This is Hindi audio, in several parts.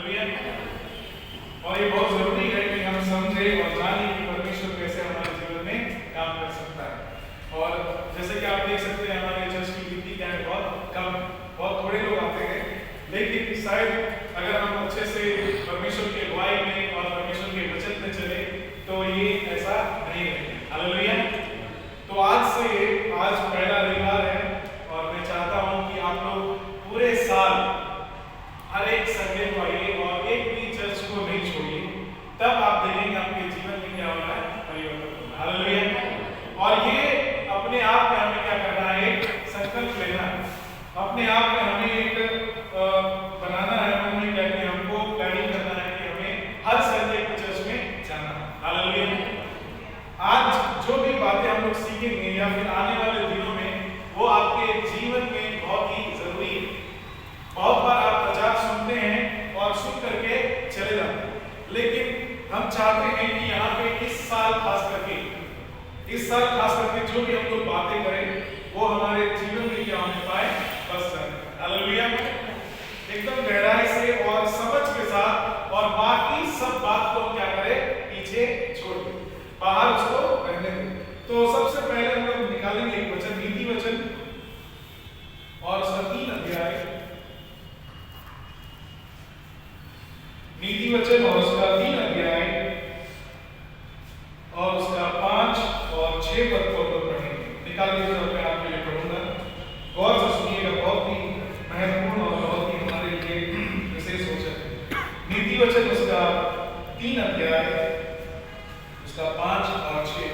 हालेलुया। और ये बहुत जरूरी है कि हम समझे और जाने कि परमेश्वर कैसे हमारे जीवन में काम कर सकता है। और जैसे कि आप देख सकते हैं हमारे चर्च की गिनती क्या है, बहुत कम, बहुत थोड़े लोग आते हैं, लेकिन शायद अगर हम अच्छे से परमेश्वर की अगुवाई में और परमेश्वर के वचन में चले तो ये ऐसा नहीं है। हालेलुया। तो आज पहला रविवार है और मैं चाहता हूं कि आप लोग पूरे साल हर एक संडे को आइए और एक भी चर्च को नहीं छोड़िए, तब आप देखेंगे आपके जीवन में क्या होना है, परिवर्तन। हालेलुया। और ये अपने आप में हमें क्या करना है, एक संकल्प लेना है, अपने आप में हमें एक बनाना है, मन में क्या कि हमको प्लानिंग करना है कि हमें हर संडे को चर्च में जाना है। हालेलुया। आज जो भी बातें हम लोग सीखेंगे या फिर आने वाले दिनों में, वो आपके जीवन में बहुत ही जरूरी है। बहुत बार आप प्रचार सुनते हैं और सुन करके चले जाते हैं, लेकिन हम चाहते हैं कि यहाँ पे इस साल खास करके जो भी हम लोग बातें करें वो हमारे जीवन में क्या होने पाए, बस जाए। हालेलुया। एकदम गहराई से और समझ के साथ, और बाकी सब बात को क्या करें, पीछे छोड़ दें, बाहर उसको रहने दें। तो सबसे पहले हम लोग निकालेंगे एक वचन, नीति वचन और उसका 3 अध्याय, नीति वचन और उसका 3 अध्याय और उसका 5 और 6 पद को हम पढ़ेंगे। निकाल लीजिए, मैं आपके लिए पढ़ूंगा, गौर से सुनिएगा, बहुत ही महत्वपूर्ण और बहुत ही हमारे लिए विशेष वचन है। नीति वचन उसका 3 अध्याय उसका 5 और 6।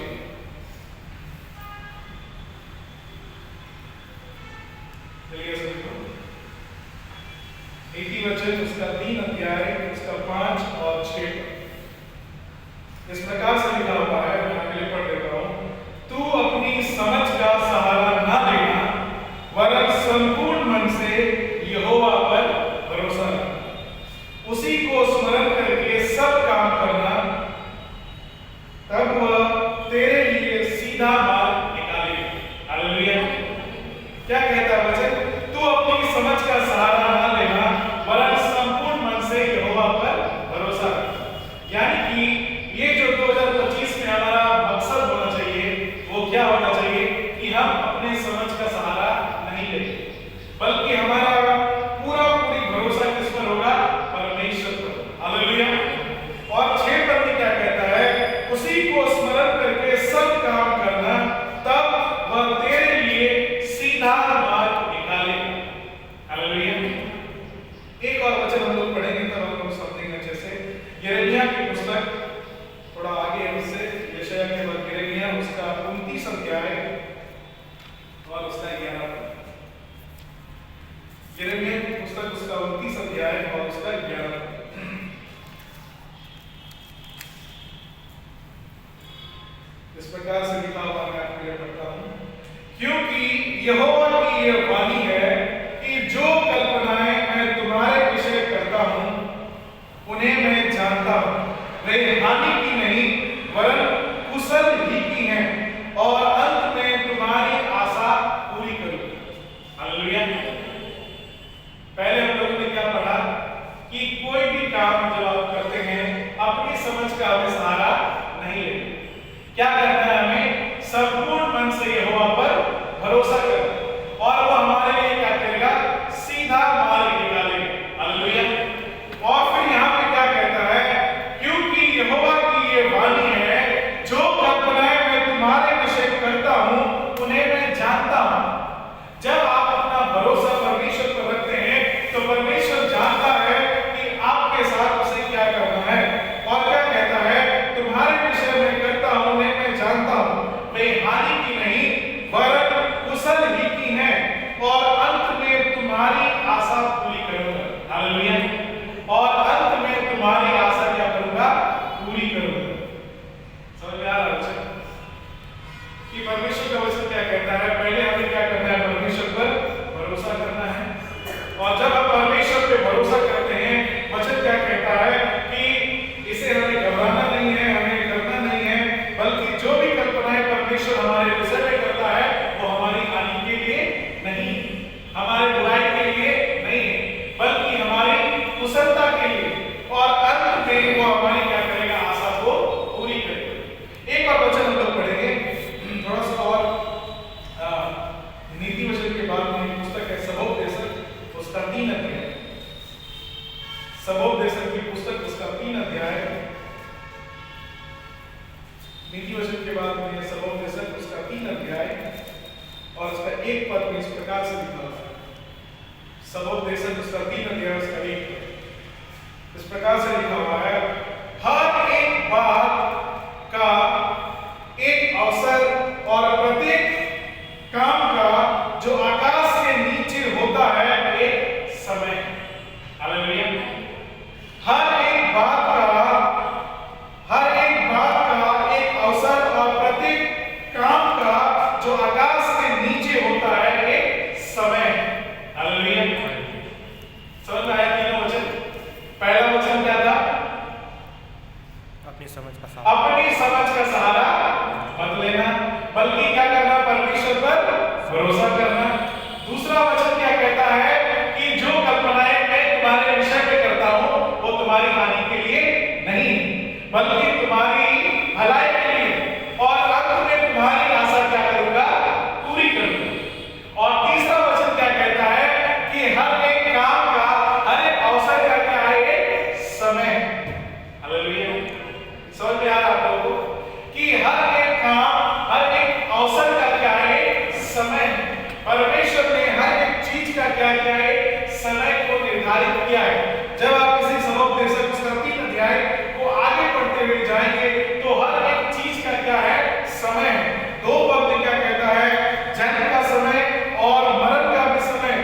चलिए सुनिए, नीति वचन उसका 3 अध्याय उसका 5 और 6 इस प्रकार से लिखा हुआ है, मैं आपके लिए पढ़ देता हूं। तू अपनी समझ का सहारा ना लेना, वरन संपूर्ण मन से यहोवा पर भरोसा रख, उसी को स्मरण करके सब काम करना, तब वह तेरे लिए सीधा मार्ग निकालेगा। हालेलुया। क्या कहता है वचन? तू अपनी समझ का सहारा ना लेना, वरन संपूर्ण मन से यहोवा पर भरोसा रख। यानी कि ये जो 2025 में हमारा मकसद होना चाहिए, वो क्या होना चाहिए कि हम अपने समझ का सहारा नहीं लेंगे, बल्कि हमारा पूरी भरोसा किस पर होगा, परमेश्वर पर। हालेलुया। और 6 पद में क्या कहता है? उसी को स्मरण करके सब काम करना, तब वह तेरे लिए सीधा मार्ग निकालेगा। हालेलुया। एक और वचन हम लोग पढ़ेंगे, तब हम लोग समझेंगे अच्छे से। यिर्मयाह की पुस्तक, थोड़ा आगे उससे, यशायाह के बाद यिर्मयाह उसका 29 अध्याय और उसका 11 पद। यिर्मयाह की पुस्तक उसका 29 अध्याय और उसका 11 पद। इस प्रकार से लिखा हुआ, मैं आपके लिए पढ़ता हूं। क्योंकि यहोवा की यह वाणी है कि जो कल्पनाएं मैं तुम्हारे विषय करता हूं, उन्हें मैं जानता हूं, वे हानि की नहीं वरन कुशल ही की हैं, और अंत में तुम्हारी आशा पूरी करूंगा। हालेलुया। पहले हम लोगों ने क्या पढ़ा कि कोई भी काम जब आप करते हैं, अपनी समझ का हमें सहारा नहीं लेना, क्या करना है, हमें संपूर्ण मन से यहोवा पर भरोसा करना, और वो हमारे लिए क्या करेगा, सीधा मार्ग निकालेगा। हालेलुया। और फिर यहाँ पे क्या कहता है? क्योंकि यहोवा की सबोपदेशक की पुस्तक उसका 3 अध्याय, नीति वचन के बाद में सबोपदेशक उसका 3 अध्याय और उसका 1 पद में इस प्रकार से लिखा हुआ है। सबोपदेशक उसका 3 अध्याय उसका 1 पद इस प्रकार से लिखा हुआ है, हर एक बात का एक अवसर और प्रत्येक काम का जो आकाश के नीचे होता है एक समय। हालेलुया। हर एक बात का एक अवसर और प्रत्येक काम का जो आकाश के नीचे होता है एक समय। हालेलुया। समझ में आया तीनों वचन? पहला वचन क्या था? अपनी समझ का सहारा मत लेना, बल्कि क्या करना? परमेश्वर पर भरोसा करना। दूसरा वचन क्या कहता है कि जो कल्पनाएं मैं तुम्हारे विषय में करता हूं वो तुम्हारी हानि के लिए नहीं बल्कि तुम्हारी भलाई के लिए, और अंत में तुम्हारी आशा क्या करूंगा? पूरी करूंगा। और तीसरा वचन क्या कहता है कि हर एक काम का, हर एक अवसर का क्या है? समय। हालेलुया। समझ में आ रहा है आपको कि हर एक काम, हर एक अवसर का क्या है? समय। परमेश्वर ने हर एक चीज का क्या किया है? समय को निर्धारित किया है। जब आप किसी सबोपदेशक उसका 3 अध्याय को आगे पढ़ते हुए जाएंगे तो हर एक चीज का क्या है? समय। 2 पद में क्या कहता है? जन्म का समय और मरण का भी समय,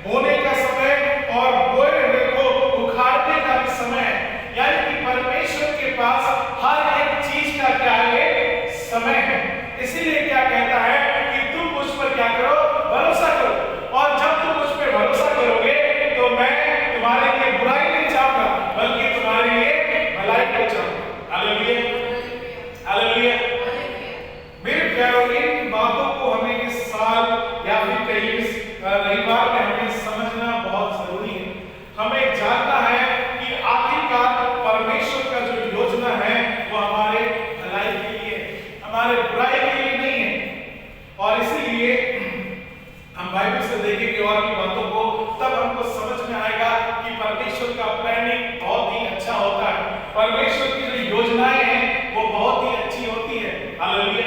बोने का समय और बोए हुए को उखाड़ने का भी समय। यानी कि परमेश्वर के पास हर एक चीज का क्या है? समय है। इसीलिए क्या कहता है कि तुम मुझ पर क्या करो? भरोसा करो। और जब तुम मुझ पर भरोसा करोगे तो मैं तुम्हारे लिए बुराई नहीं चाहूंगा बल्कि तुम्हारे लिए भलाई को चाहूंगा। हालेलुया। हालेलुया। मेरे प्यारों, इन बातों को हमें इस साल या फिर कई इस रविवार में हमें समझना बहुत जरूरी है। हमें जानना है कि आखिरकार परमेश्वर का जो योजना है वो हमारे भलाई के लिए, हमारे बुराई के लिए नहीं है। और इसीलिए हम बाइबल से देखेंगे और भी बातों को, तब हमको समझ में आएगा कि परमेश्वर का प्लानिंग बहुत ही अच्छा होता है। परमेश्वर की जो योजनाएं हैं वो बहुत ही अच्छी होती है। हालेलुया।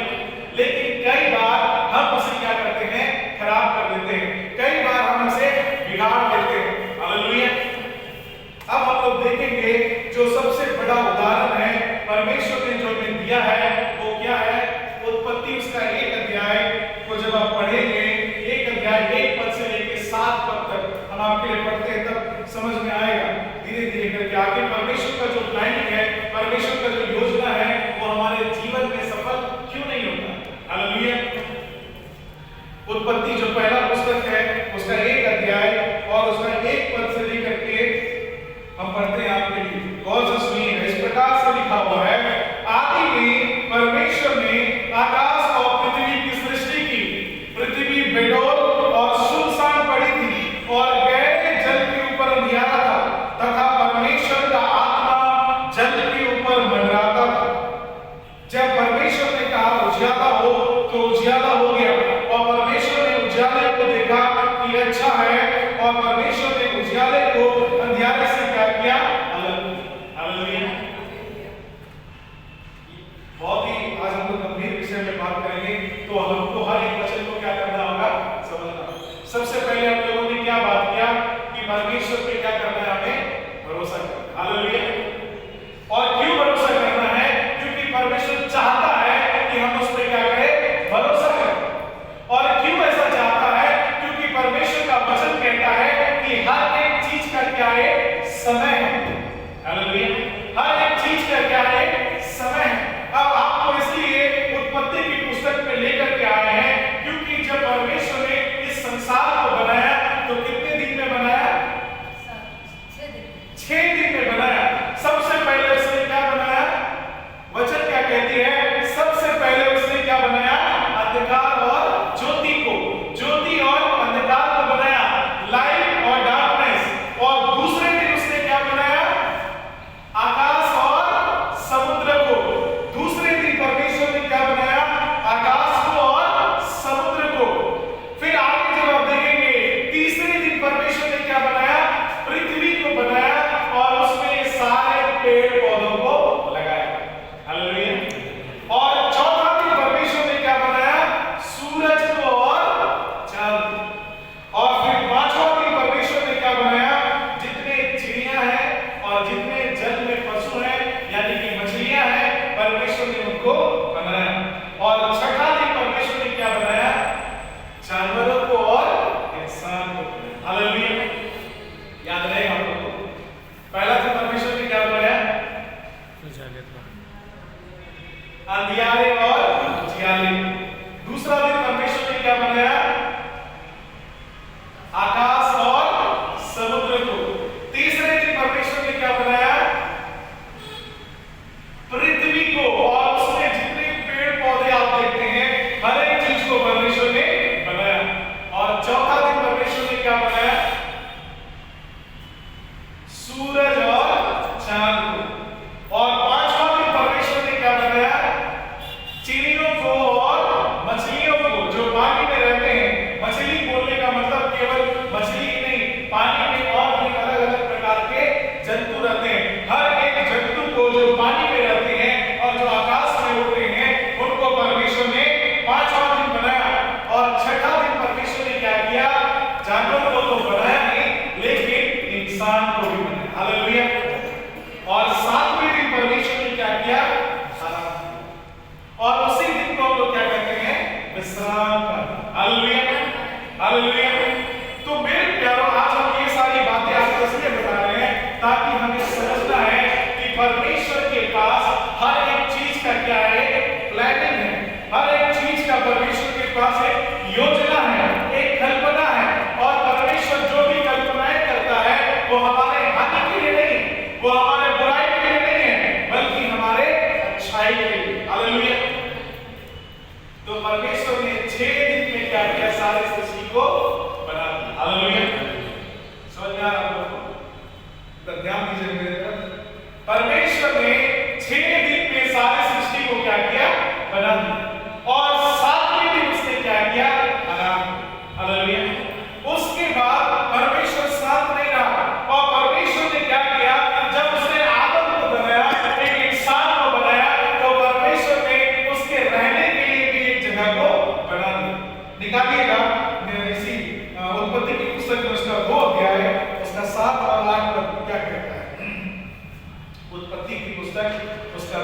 लेकिन कई बार हम उसे क्या करते हैं? खराब कर देते हैं। कई बार हम उसे बिगाड़ देते हैं। हालेलुया। अब हम लोग देखेंगे जो सबसे बड़ा उदाहरण है परमेश्वर ने जो हमें दिया है वो क्या है? उत्पत्ति उसका 1 अध्याय को जब आप पढ़ेंगे, 1 अध्याय 1 पद से लेकर 7 पद तक हम आपके लिए पढ़ते हैं, तब समझ में आएगा धीरे धीरे करके आगे परमेश्वर का जो प्लानिंग है, परमेश्वर का जो योजना है वो हमारे जीवन में सफल क्यों नहीं होता। हालेलुया। उत्पत्ति जो पहला पुस्तक है उसका 1 अध्याय और उसका 1 पद से लेकर के हम पढ़ते हैं आपके लिए। गौर से सुनिए, इस प्रकार से लिखा हुआ है, आदि में परमेश्वर ने आकाश और पृथ्वी की सृष्टि की। पृथ्वी बेडौल और सुनसान पड़ी थी और गहरे जल के ऊपर अंधियारा था तथा परमेश्वर का आत्मा जल के ऊपर मंडराता था। जब परमेश्वर ने कहा उजियाला हो तो उजियाला हो गया, और परमेश्वर ने उजियाले को देखा कि अच्छा है, और परमेश्वर ने उजियाले को अंधियारे से क्या किया? अलग। हालेलुया। बहुत ही आज हम लोग गंभीर विषय में बात करेंगे तो हमको हर एक वचन को क्या करना होगा? समझना। सबसे पहले हम लोगों ने क्या बात किया कि परमेश्वर पे क्या करना है? हमें भरोसा करना। हालेलुया। और क्यों भरोसा करना है? क्योंकि परमेश्वर चाहता है कि हम उस पे क्या करें? भरोसा करें। और क्यों ऐसा चाहता है? क्योंकि परमेश्वर का वचन कहता है कि हर एक चीज का क्या है? समय है। हालेलुया। हर एक चीज का क्या है? समय है। अब आपको इसलिए उत्पत्ति की पुस्तक में लेकर के आए हैं क्योंकि जब परमेश्वर ने इस संसार को बनाया तो कितने दिन में बनाया? 6 दिन में बनाया। सबसे पहले उसने क्या बनाया? वचन क्या कहती है? सबसे पहले उसने क्या बनाया? अंधकार और ज्योति को, ज्योति और अंधकार को बनाया, लाइट और डार्कनेस। और दूसरे दिन उसने क्या बनाया? आकाश और समुद्र को। दूसरे दिन परमेश्वर ने क्या बनाया? आकाश को और समुद्र को। फिर आगे जब आप देखेंगे तीसरे दिन परमेश्वर ने क्या बनाया? पृथ्वी को बनाया, और सूरज और चांद को। और पांचवा दिन परमेश्वर ने क्या बनाया? चिड़ियों को और मछलियों को जो पानी में रहते हैं। मछली बोलने का मतलब केवल मछली ही नहीं, पानी में और भी अलग अलग प्रकार के जंतु रहते हैं। हर एक जंतु को जो पानी में रहते हैं और जो आकाश में उड़ते हैं, उनको परमेश्वर ने पांचवा दिन बनाया। और छठा दिन परमेश्वर ने क्या किया? जानवरों को तो बनाया नहीं, लेकिन इंसान को भी बनाया। हालेलुया। और सातवें दिन परमेश्वर ने क्या किया? आराम किया। और उसी दिन को हम लोग क्या कहते हैं? विश्राम का। Hallelujah, hallelujah. तो मेरे प्यारों, आज हम ये सारी बातें आपको इसलिए बता रहे हैं ताकि हमें समझना है कि परमेश्वर के पास हर एक चीज का क्या है? प्लानिंग है। हर एक चीज का परमेश्वर के पास एक योजना है, एक कल्पना है। और परमेश्वर जो भी कल्पनाएं करता है वो हमारे हानि के लिए नहीं, वो हमारे बुराई के लिए नहीं है, बल्कि हमारे अच्छाई के लिए। हालेलुया। तो परमेश्वर ने 6 दिन में क्या किया? सारी सृष्टि को बना दिया। हालेलुया। समझ में आ रहा है आप लोगों को? तो ध्यान दीजिए मेरे तरफ। परमेश्वर ने 6 दिन में सारी सृष्टि को क्या किया? बना दिया। और 7वें दिन उसने क्या किया? आराम किया। हालेलुया। उसके बाद परमेश्वर साथ नहीं रहा और परमेश्वर ने क्या किया? जब उसने आदम को बनाया, एक इंसान को बनाया, तो परमेश्वर ने उसके रहने के लिए भी एक जगह को बना दिया। निकालिएगा इसी उत्पत्ति की पुस्तक में उसका 2 अध्याय है, उसका 7 और 8 पद क्या कहता है? उत्पत्ति की पुस्तक उसका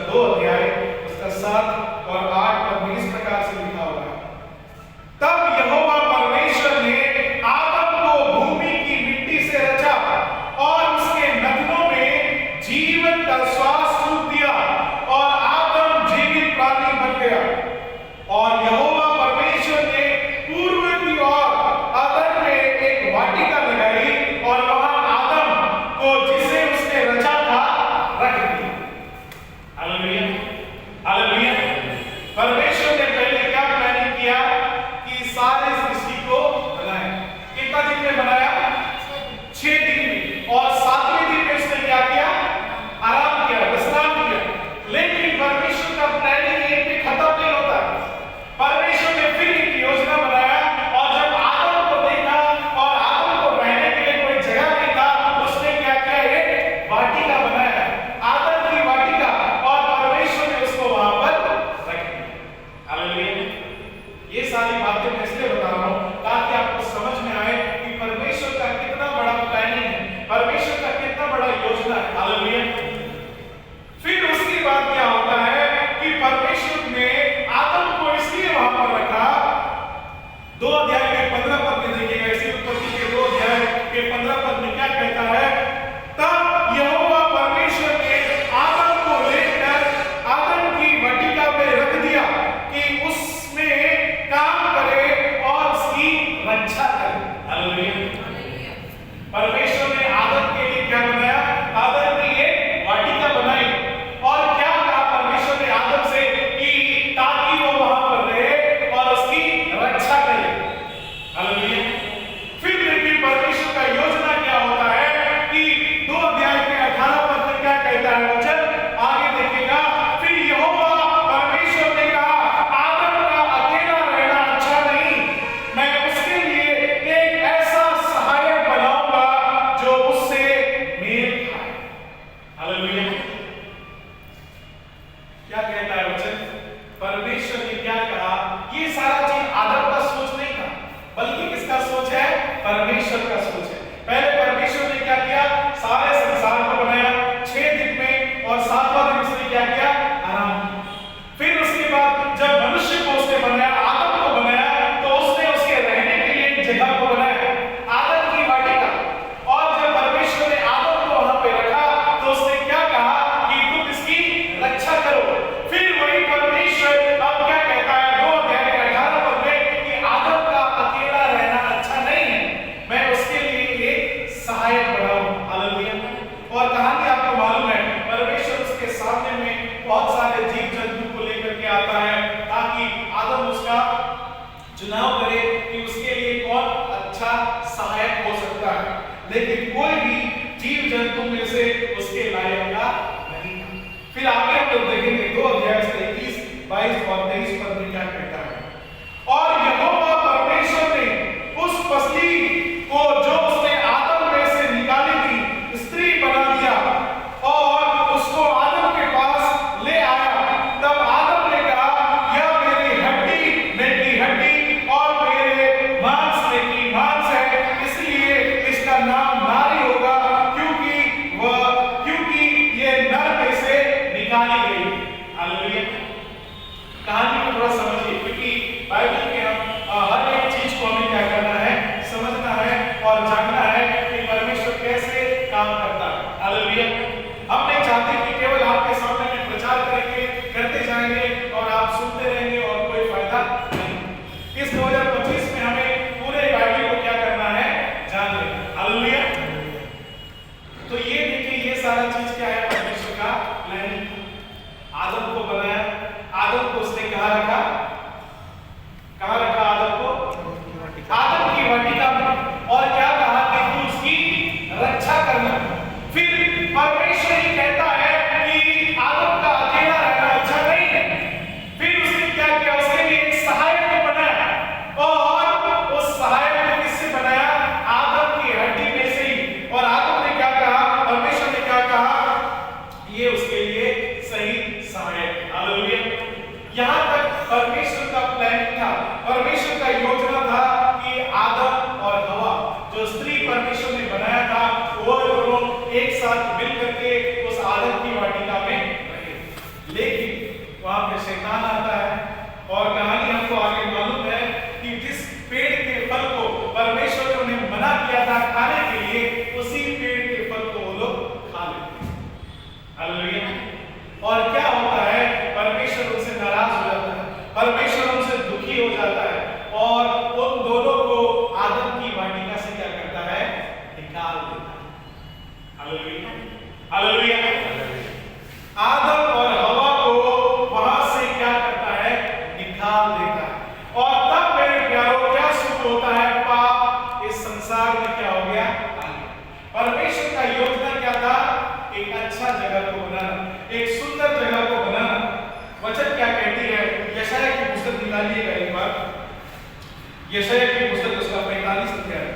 उसके लायक का नहीं था। फिर आगे हम लोग देखेंगे 2 अध्याय से 21, 22 और 23 पद में क्या कहता है। और यहोवा परमेश्वर ने उस पसली को जो उसने आदम में से निकाली थी स्त्री बना दिया और उसको आदम के पास ले आया। तब आदम ने कहा, यह मेरी हड्डी में की हड्डी और मेरे मांस में की मांस है, इसलिए इसका नाम नारी होगा, क्योंकि ये नर में से निकाली गई। हालेलुया। कहानी को थोड़ा समझिए, क्योंकि बाइबल के हर एक चीज को हमें क्या करना है, समझना है और जानना है कि परमेश्वर कैसे काम करता है। हालेलुया। हम नहीं चाहते कि केवल आपके सामने में प्रचार करेंगे, करते जाएंगे और आप सुनते रहेंगे और कोई फायदा नहीं। इस 2025 में हमें पूरे बाइबल को क्या करना है, जान लेना। हालेलुया। तो ये देखिए, ये सारा चीज क्या है, परमेश्वर का प्लानिंग। आदम को बनाया, आदम को उसने कहाँ रखा आदम को? आदम की वाटिका में। और क्या कहा कि तू उसकी रक्षा करना। फिर परमेश्वर ही कहता है कि आदम का अकेला रहना अच्छा नहीं है। फिर उसने क्या किया, उसके लिए एक सहायक को बनाया और उस सहायक को किससे बनाया? आदम की हड्डी में से ही। और आदम ने क्या कहा, परमेश्वर ने क्या कहा, ये उसके लिए सही सहायक। हालेलुया। यहां तक परमेश्वर का प्लानिंग था, परमेश्वर का योजना था कि आदम और हवा, जो स्त्री परमेश्वर ने बनाया था, वो दोनों एक साथ मिल करके उस आदम की वाटिका में रहे। लेकिन वहां पे शैतान आता है और कहानी हमको आगे मालूम है कि जिस पेड़ के फल को परमेश्वर ने मना किया था खाने के लिए, उसी पेड़ के फल को वो लोग खा लेते हैं। हालेलुया। और क्या होता है, परमेश्वर उनसे नाराज हो जाता है, परमेश्वर उनसे दुखी हो जाता है और उन दोनों को आदम की वाटिका से क्या करता है, निकाल देता है। हालेलुया। हालेलुया। आदम और हवा को वहां से क्या करता है, निकाल देता है। और तब मेरे प्यारों क्या सुख होता है, पाप इस संसार में क्या हो गया, आ गया। परमेश्वर का योजना क्या था, एक अच्छा जगह को बनाना, एक सुंदर जगह को बनाना। वचन क्या कहती है, यशायाह की पुस्तक निकालिएगा एक बार, यशायाह की पुस्तक उसका 45 अध्याय,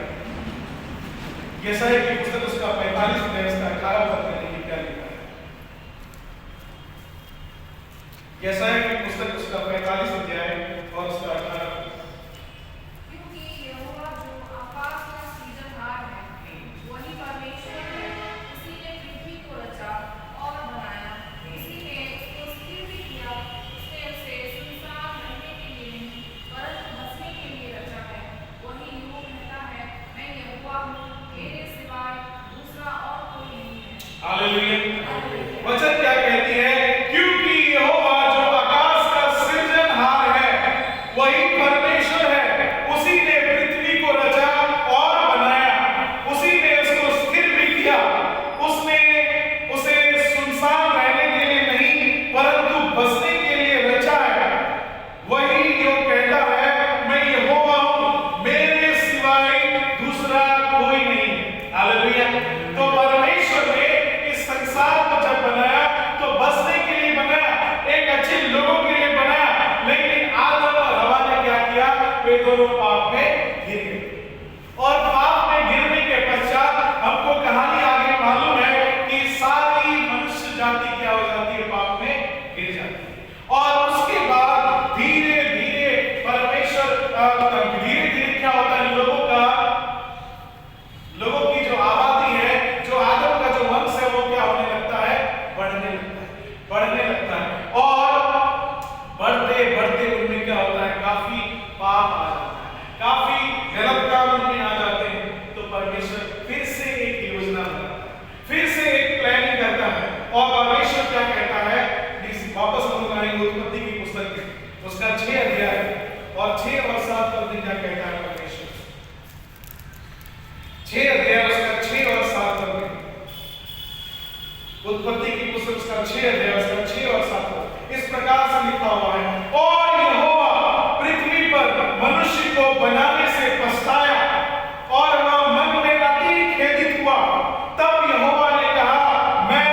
यशायाह की पुस्तक उसका 45 अध्याय इसका 18 पद में क्या लिखा है। यशायाह की पुस्तक उसका 45 अध्याय और उसका 18 पद। क्योंकि यहोवा जो आकाश का सृजनहार है, वही परमेश्वर है, उसी ने पृथ्वी को रचा और बनाया, उसी ने उसको स्थिर भी किया, उसने उसे सुनसान रहने के लिए नहीं परंतु बसने के लिए रचा है। वही यूं कहता है, मैं यहोवा हूँ, मेरे सिवाय दूसरा और कोई नहीं है। हालेलुया। वचन क्या कहती है, क्योंकि यहोवा जो आकाश का सृजनहार है, वही परमेश्वर है, उसी ने पृथ्वी को रचा और बनाया, उसी ने उसको स्थिर भी किया, उसने उसे सुनसान रहने के लिए नहीं परंतु बसने के लिए रचा है। वही जो कहता है, मैं यहोवा हूँ, मेरे सिवाय दूसरा कोई नहीं। हालेलुया। तो परमेश्वर ने इस संसार को जब बनाया तो बसने के लिए बनाया, एक अच्छे लोगों के लिए बनाया। लेकिन आदम और हवा ने क्या किया, वे दोनों पाप में गिर गए। और पाप में गिरने के पश्चात हमको कहानी आगे मालूम है कि सारी मनुष्य जाति क्या हो जाती है, पाप में गिर जाती है। और उसके बाद धीरे धीरे परमेश्वर धीरे धीरे क्या होता है, लोगों की जो आबादी है, जो आदम का जो वंश है, वो क्या होने लगता है, बढ़ने लगता है। और बढ़ते बढ़ते उनमें क्या होता है, काफी पाप आ जाता है, काफी गलत काम उनमें आ जाते हैं। तो परमेश्वर फिर से एक योजना बनाता है, फिर से एक प्लानिंग करता है। और परमेश्वर क्या कहता है, वापस हम लोग आएंगे उत्पत्ति की पुस्तक में, उसका 6 अध्याय और 6 और 7 पद में क्या कहता है परमेश्वर। 6 अध्याय उसका 6 और 7 पद में, उत्पत्ति की पुस्तक उसका 6 अध्याय उसका 6 और 7 पद इस प्रकार से लिखा हुआ है, और यहोवा पृथ्वी पर मनुष्य को बनाने से पछताया और वह मन में अति खेदित हुआ। तब यहोवा ने कहा, मैं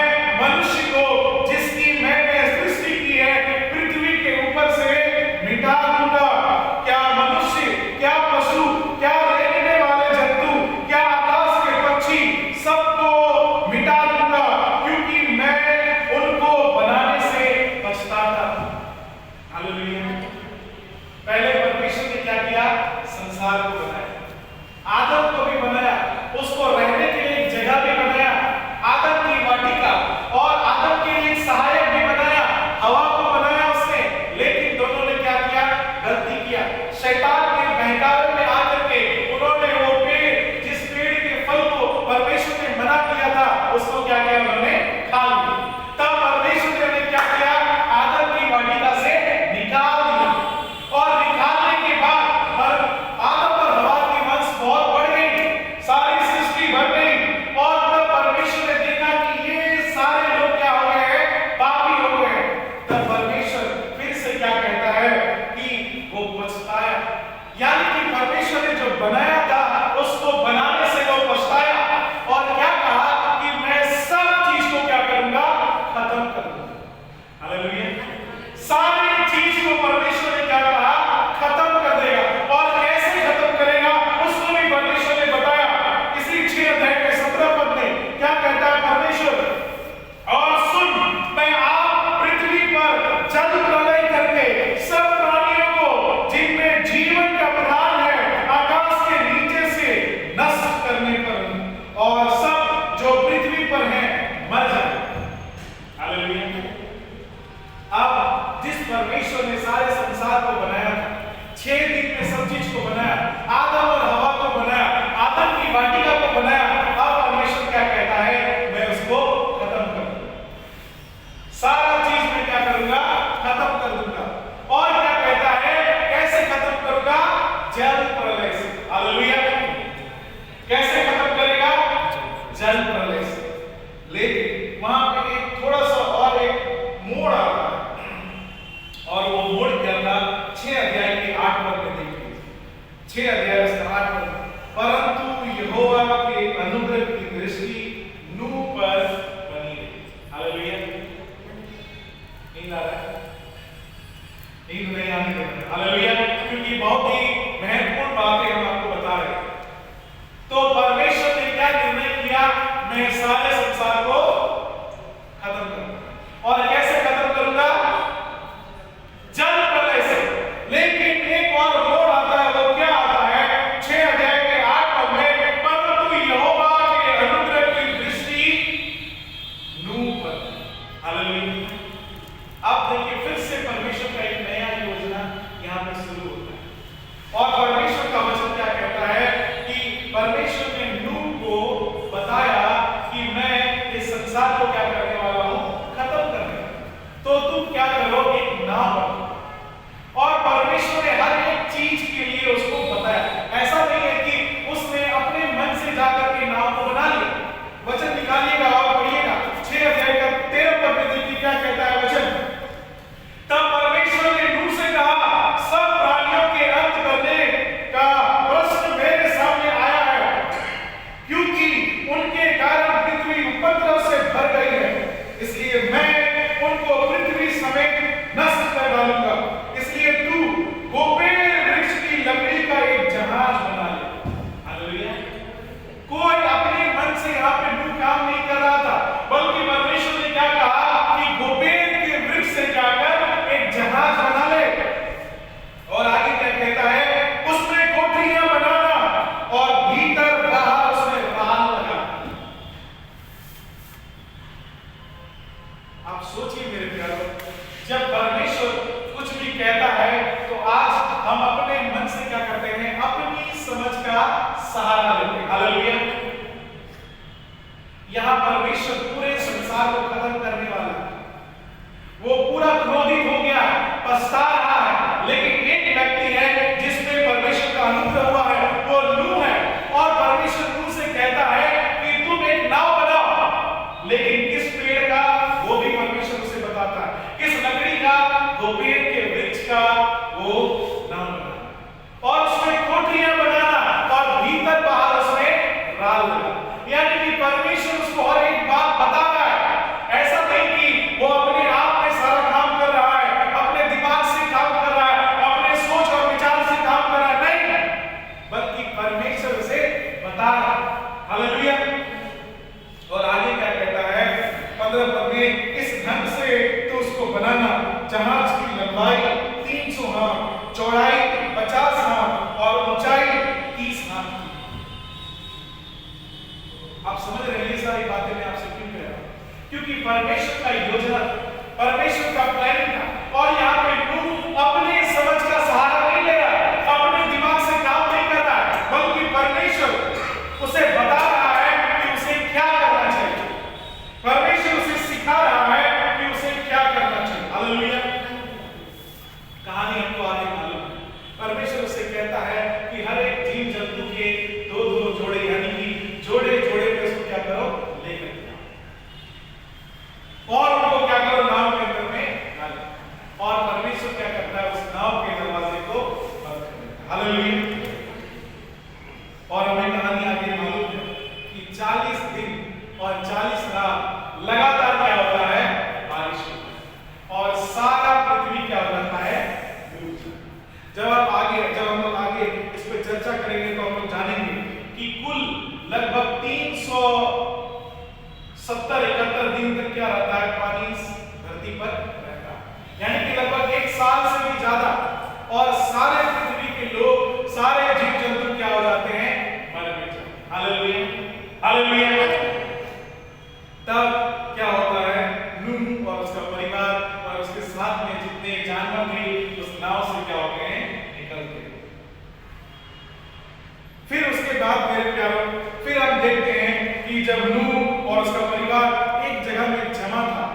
संसार को क्या करने वाला हूं, खत्म करने वाला हूं। तो तुम क्या करो, एक नाव बनाओ। और परमेश्वर ने हर एक चीज के लिए उसको बताया। ऐसा नहीं है कि उसने अपने मन से जाकर के नाव को बना लिया। वचन निकालिएगा और पढ़िएगा 6 अध्याय का 13 पद में देखिए क्या कहता है वचन। तब परमेश्वर ने नूह से कहा, सब प्राणियों के अंत करने का प्रश्न मेरे सामने आया है, क्योंकि उनके कारण पृथ्वी उपद्रव से भर गई है। इसलिए मैं उनको पृथ्वी समेत नष्ट कर डालूंगा। इसलिए तू गोपेर वृक्ष की लकड़ी का एक जहाज बना ले। हालेलुया। कोई अपने मन से यहाँ पे नूह काम नहीं कर रहा था, बल्कि परमेश्वर ने क्या कहा कि गोपेर के वृक्ष से जाकर एक जहाज बना ले। और आगे क्या कहता है, उसमें कोठरियां बनाना और भीतर बाहर उसमें राल लगा। आप सोचिए मेरे प्यारों, जब परमेश्वर कुछ भी कहता है तो आज हम अपने मन से क्या करते हैं, अपनी समझ का सहारा लेते हैं। हालेलुया। यहां परमेश्वर पूरे संसार को खत्म करने वाला है। वो पूरा क्रोधित हो गया है, पछता रहा है, लेकिन एक व्यक्ति है जिसमें परमेश्वर का अनुग्रह हुआ है, वो नूह है। और परमेश्वर नूह से कहता है कि तुम एक नाव बनाओ, लेकिन किस पेड़ का, वो भी परमेश्वर उसे बताता है, किस लकड़ी का, गोपेर के वृक्ष का वो नाव बनाना, और उसमें कोठरियां बनाना और भीतर बाहर उसमें राल लगाना। यानी कि परमेश्वर उसको हर एक बात बता रहा है। ऐसा नहीं कि वो अपने आप में सारा काम कर रहा है, अपने दिमाग से काम कर रहा है, अपने सोच और विचार से काम कर रहा है, नहीं, बल्कि परमेश्वर उसे बता रहा है। हालेलुया। और आगे क्या कहता है 15 पद में, इस ढंग से तो उसको बनाना, जहाज की लंबाई 300 हाथ, चौड़ाई 50 हाथ और ऊंचाई 30 हाथ। आप समझ रहे हैं ये सारी बातें मैं आपसे क्यों कह रहा हूं, क्योंकि परमेश्वर का योजना, परमेश्वर का प्लानिंग था। और यहाँ पे नूह अपने समझ का सहारा नहीं ले रहा है, अपने दिमाग से काम नहीं कर रहा है, बल्कि परमेश्वर उसे बता रहा है कि उसे क्या करना चाहिए। परमेश्वर उसे सिखा रहा है कि उसे क्या करना चाहिए। हालेलुया। कहानी हमको आगे मालूम है। परमेश्वर उसे कहता है कि हर एक जीव जंतु के 2-2 जोड़े, यानी कि जोड़े जोड़े पे उसको क्या करो, लेकर और उनको क्या करो, नाव के अंदर में डालो। और परमेश्वर क्या करता है, उस नाव के दरवाजे को बंद कर देता है। हालेलुया। और हमें कहानी आगे मालूम है कि 40 दिन और 40 रात लगातार क्या होता है, बारिश होती है और सारा पृथ्वी क्या हो जाता है, डूब जाता है। जब हम लोग आगे इस पे चर्चा करेंगे तो हम लोग जानेंगे कि कुल लगभग 370-71 दिन तक क्या रहता है, पानी धरती पर रहता है, यानी कि लगभग 1 साल से भी ज्यादा। और सारे पृथ्वी के लोग, सारे जीव जंतु क्या हो जाते हैं, मर मिट जाते हैं। हालेलुया। हालेलुया। तब क्या होता है, नूह और उसका परिवार और उसके साथ में जितने जानवर थे उस नाव से क्या हो गए, निकल गए। फिर उसके बाद मेरे प्यारों, फिर हम देखते हैं कि जब नूह और उसका परिवार एक जगह में जमा था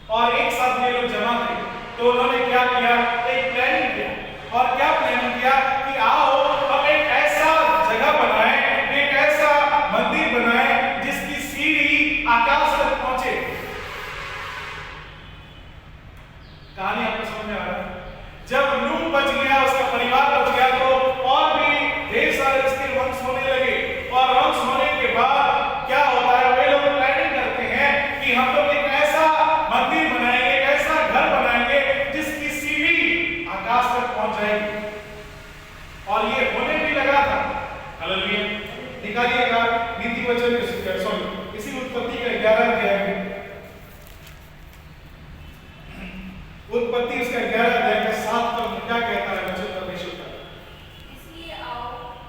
और एक साथ ये लोग जमा थे, तो उन्होंने क्या किया, एक प्लानिंग किया। और क्या प्लानिंग किया कि आओ हम एक ऐसा जगह बनाएं, एक ऐसा मंदिर बनाएं जिसकी सीढ़ी आकाश तक पहुंचे। कहानी आपको समझ में आ रहा है? जब नूह बच गया, उसका परिवार बच गया, तो और भी ढेर सारे इसके वंश होने लगे। और वंश होने के बाद क्या होता है, वे लोग प्लानिंग करते हैं कि हम लोग एक ऐसा मंदिर बनाएंगे, एक ऐसा घर बनाएंगे जिसकी सीढ़ी आकाश तक पहुंच जाएगी। और ये होने भी लगा था। हालेलुया। निकालिएगा नीति वचन, इसी उत्पत्ति का 11 अध्याय में, उत्पत्ति उसका 11 अध्याय का 7 पद में क्या कहता है वचन परमेश्वर का। इसलिए आओ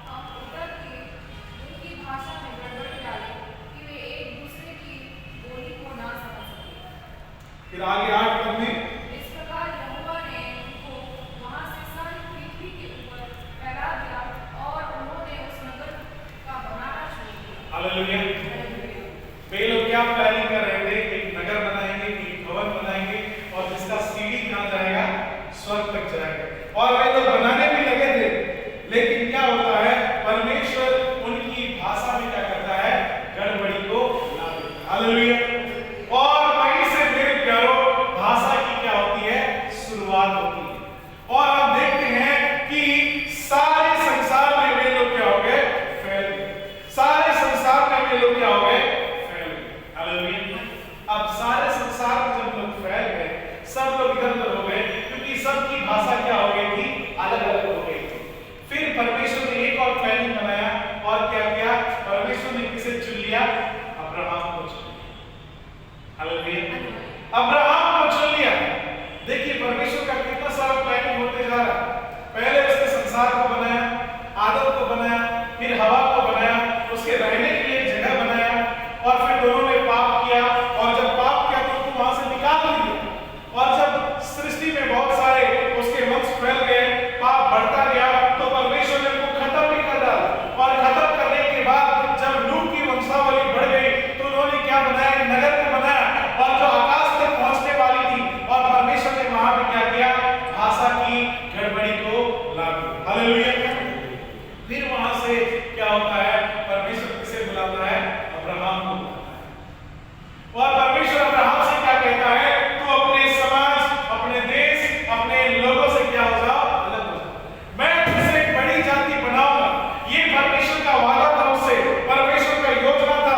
हम उतर के उनकी भाषा में गड़बड़ी डालें कि वे एक दूसरे की बोली को ना समझ सकें। फिर आगे 8 पद में, इस प्रकार यहोवा ने उनको वहां से सारी पृथ्वी के ऊपर फैला दिया और उन्होंने उस नगर का बनाना शुरू किया। हालेलुया। वे लोग क्या प्लानिंग अब सारे संसार में जब लोग फैल गए, सब लोग इधर उधर हो गए, क्योंकि सबकी भाषा क्या हो गई थी, अलग अलग हो गई थी। फिर परमेश्वर ने एक और प्लानिंग बनाया और क्या किया, परमेश्वर ने किसे चुन लिया, अब्राहम को चुन लिया। हालेलुया, अब्राहम को चुन लिया। देखिए परमेश्वर का कितना सारा प्लानिंग होते जा रहा है। पहले उसने संसार को बनाया, आदम को बनाया, फिर हवा को बनाया, उसके रहने के लिए एक जगह बनाया, और फिर दोनों ने पाप किया, और जब पाप किया तो उनको वहां से निकाल दिया। और जब सृष्टि में बहुत सारे उसके वंश फैल गए, पाप बढ़ता गया, तो परमेश्वर ने उनको खत्म भी कर डाला। और खत्म करने के बाद जब नूह की वंशावली बढ़ गई, तो उन्होंने क्या बनाया, एक नगर को बनाया, और जो आकाश तक पहुंचने वाली थी, और परमेश्वर ने वहां पे क्या किया, भाषा की गड़बड़ी को लागू। हालेलुया। फिर वहां से क्या होता है, परमेश्वर किसे बुलाता है, अब्राहम को बुलाता है। और परमेश्वर अब्राहम से क्या कहता है, तू अपने समाज, अपने देश, अपने लोगों से क्या हो जाओ, अलग हो जाओ, मैं तुझसे एक बड़ी जाति बनाऊंगा। ये परमेश्वर का वादा था उससे, परमेश्वर का योजना था।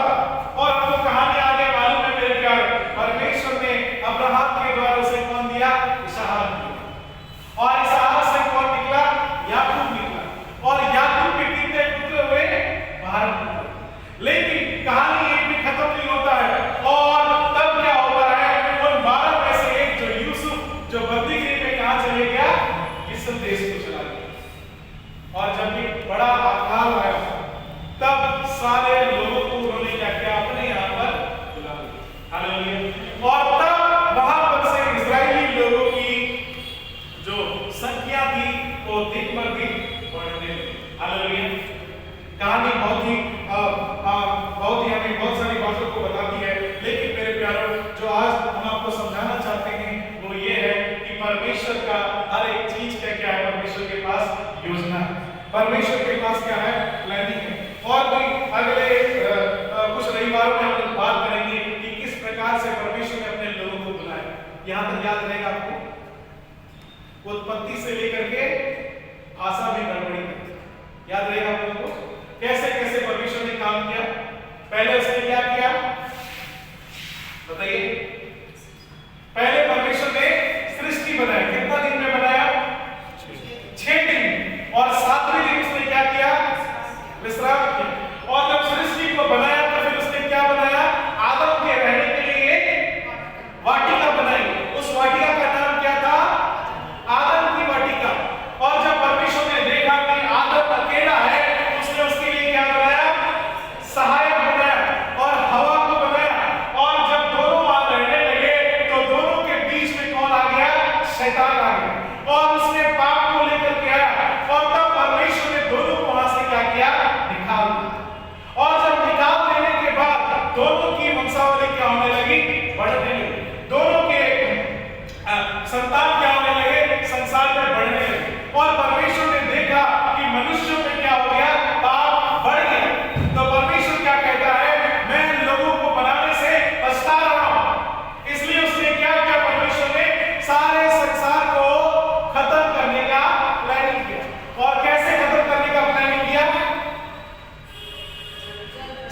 और आपको कहानी आगे मालूम है मेरे प्यारे, परमेश्वर ने अब्राहम के द्वारा उसे कौन दिया, इसहाक दिया। और इसहाक से कौन निकला, याकूब निकला। और याकूब के कितने पुत्र हुए, 12 पुत्र। लेकिन कहानी एक भी खत्म नहीं होता है। और तब क्या होता है, उन 12 में से एक जो यूसुफ, जो बंदीगृह में कहां चले गया, मिस्र देश को चला गया। और जब एक बड़ा अकाल आया, तब सारे लोगों को उन्होंने क्या किया, अपने यहाँ पर बुला लिया। हालेलुया। और तब वहां पर से इजरायली लोगों की जो संख्या थी वो दिन ब दिन बढ़ने लगी। हालेलुया। कहानी बहुत ही हमें बहुत सारी बातों को बताती है, लेकिन मेरे प्यारों, जो आज हम आपको समझाना चाहते हैं वो ये है कि परमेश्वर का हर एक चीज क्या है, परमेश्वर के पास योजना है, परमेश्वर के पास क्या है, प्लानिंग है। और भी अगले कुछ रविवारों में हम लोग बात करेंगे कि किस प्रकार से परमेश्वर ने अपने लोगों को बुलाया। यहाँ तक याद रहेगा आपको, उत्पत्ति से लेकर के आशा में गड़बड़ी तक याद रहेगा आप लोगों को, कैसे कैसे परमेश्वर ने काम किया। पहले उसने क्या किया, बताइए। पहले परमेश्वर ने सृष्टि बनाई, कितना दिन में बनाया, 6 दिन। और 7वें दिन उसने क्या किया, विश्राम किया। और जब सृष्टि को बनाया तो फिर उसने क्या बनाया, आदम के रहने के लिए एक वाटिका बनाई। उस वाटिका का नाम क्या था, आदम की वाटिका। और जब परमेश्वर ने देखा कि आदम अकेला है, उसने उसके लिए क्या बनाया, सहायक बनाया, और हवा को बनाया। और जब दोनों वहां रहने लगे तो दोनों के बीच में कौन आ गया, शैतान आ गया, और उसने पाप को लेकर के आया। और तब परमेश्वर ने दोनों को वहां से क्या किया, निकाल दिया। और जब निकाल देने के बाद दोनों की वंशावली क्या होने लगी, बढ़ने लगी। दोनों के संतान क्या होने लगे, संसार में बढ़ने लगे। और परमेश्वर ने देखा कि मनुष्यों में क्या हो गया, पाप बढ़ गया। तो परमेश्वर क्या कहता है, मैं लोगों को बनाने से पछता रहा हूं। इसलिए उसने क्या किया, परमेश्वर ने सारे संसार को खत्म करने का प्लानिंग किया। और कैसे खत्म करने का प्लानिंग किया,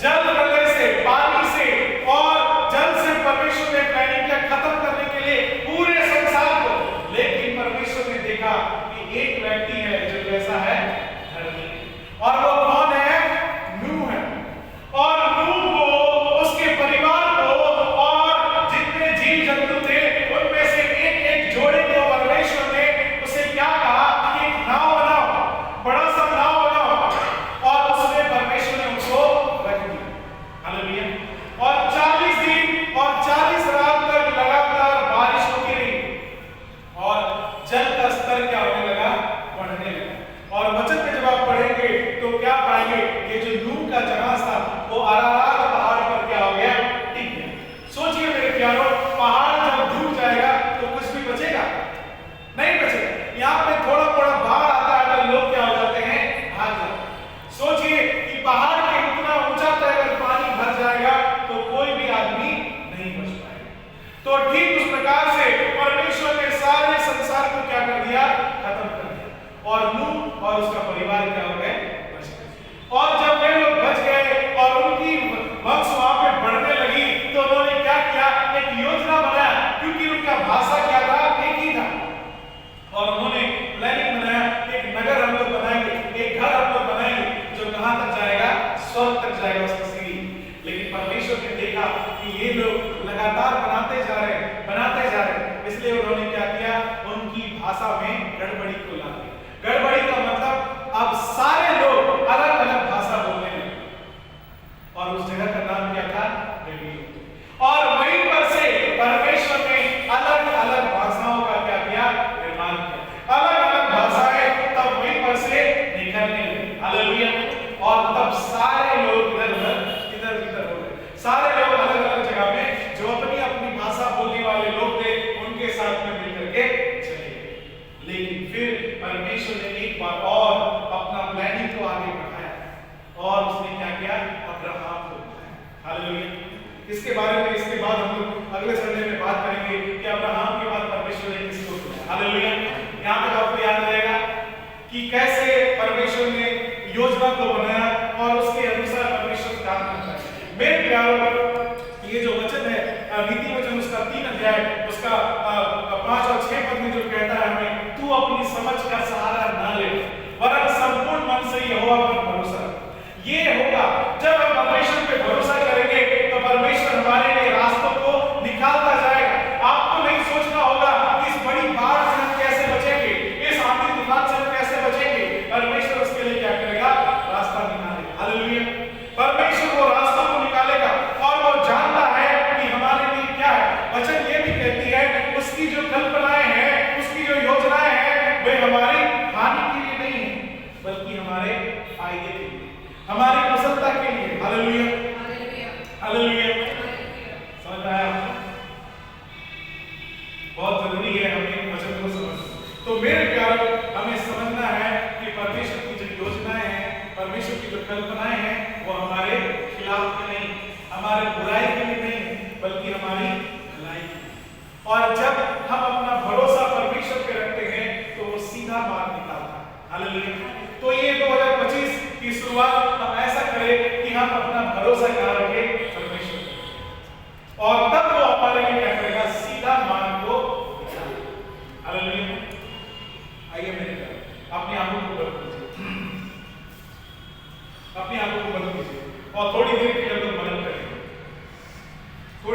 जल प्रलय से, पानी से और जल से परमेश्वर ने प्लानिंग किया खत्म करने के लिए पूरे संसार को। लेकिन परमेश्वर ने देखा कि एक व्यक्ति है जो कैसा है, धर्मी, और वो कौन है, नूह है। और नूह को, उसके परिवार को, और जितने जीव जंतु थे उनमें से एक जोड़े को परमेश्वर ने उसे क्या कहा कि एक नाव बनाओ, बड़ा सा नाव बनाओ। और उसमें परमेश्वर ने उसको रख दिया। हालेलुया। और 40 दिन और 40 रात तक लगातार बारिश होती रही, और जल का स्तर क्या होने लगा, बढ़ने लगा। और वचन में जब आप पढ़ेंगे तो क्या पाएंगे, ये जो नूह का जहाज था वो अरारात पहाड़ पर क्या हो गया, टिक गया। सोचिए मेरे प्यारों, पहाड़ जब डूब जाएगा तो कुछ भी बचेगा, नहीं बचेगा। यहाँ पे थोड़ा थोड़ा बाढ़ आता है तो लोग क्या हो जाते हैं, भाग जाते हैं। सोचिए कि पहाड़ के इतना ऊंचा पे अगर पानी भर जाएगा तो कोई भी आदमी नहीं बच पाएगा। तो ठीक उस प्रकार से परमेश्वर ने सारे संसार को क्या कर दिया, खत्म कर दिया। और नूह और उसका परिवार क्या हो गए, बच गए। और जब वे लोग बच गए और उनकी वंश वहां पे बढ़ने लगी, तो उन्होंने क्या किया, एक लगातार बनाते जा रहे हैं। इसलिए उन्होंने क्या किया, उनकी भाषा में गड़बड़ी को ला दिया। गड़बड़ी का मतलब अब सारे लोग अलग अलग भाषा बोलने लगे और उस जगह का नाम क्या था, बेबीलोन। और वहीं पर से परमेश्वर ने अलग अलग भाषाओं का क्या किया, निर्माण किया। अलग अलग भाषाएं तब वहीं पर से निकलने लगी। हालेलुया। और तब सारे लोग इधर उधर हो गए। सारे लोग अलग अलग जगह में जो अपनी अपनी भाषा बोलने वाले लोग थे उनके साथ में मिलकर के चले गए। लेकिन फिर परमेश्वर ने एक बार और अपना प्लानिंग को आगे बढ़ाया और उसने क्या किया, अब्राहम को बुलाया। हालेलुया। इसके बाद हम लोग अगले संडे में बात करेंगे कि अब्राहम के बाद परमेश्वर ने किसको बुलाया। हालेलुया। यहाँ तक आपको याद रहेगा कि कैसे परमेश्वर ने योजना को बनाया और उसके अनुसार परमेश्वर काम करता है। मेरे प्यारों, ये जो वचन है नीति वचन उसका 3 अध्याय उसका 5 और 6 पद में जो कहता है हमें, तू अपनी समझ का सहारा ना ले वरन संपूर्ण मन से यहोवा पर भरोसा। ये होगा जब हम परमेश्वर पे भरोसा करेंगे तो परमेश्वर हमारे लिए रास्तों को निकालता जाएगा। आपको नहीं सोचना होगा कि इस बड़ी बाढ़ से हम कैसे बचेंगे, इस आंधी तूफान से हम कैसे बचेंगे। परमेश्वर उसके लिए क्या करेगा, रास्ता निकालेगा। हालेलुया। परमेश्वर वो रास्ता को निकालेगा और वो जानता है कि हमारे लिए क्या है। वचन ये भी कहती है उसकी जो कल्पनाएं हैं, उसकी जो योजनाएं हैं, वे हमारी हानि के लिए नहीं है बल्कि हमारे फायदे के लिए, हमारी प्रसन्नता के लिए। हालेलुया। हालेलुया। समझ में आया? बहुत जरूरी है हमें वचन को समझना। तो मेरे प्यारों, हमें समझना है कि परमेश्वर की जो योजनाएं हैं, परमेश्वर की जो कल्पनाएं हैं, वो हमारे खिलाफ के नहीं, हमारे बुराई के लिए नहीं बल्कि हमारी भलाई के लिए। और जब हम अपना भरोसा परमेश्वर पे रखते हैं तो वो सीधा मार्ग निकालता है। हालेलुया। तो ये 2025 की शुरुआत हम ऐसा करें कि हम अपना भरोसा कहाँ रखें, परमेश्वर। और तब वो हमारे लिए क्या करेगा, सीधा मार्ग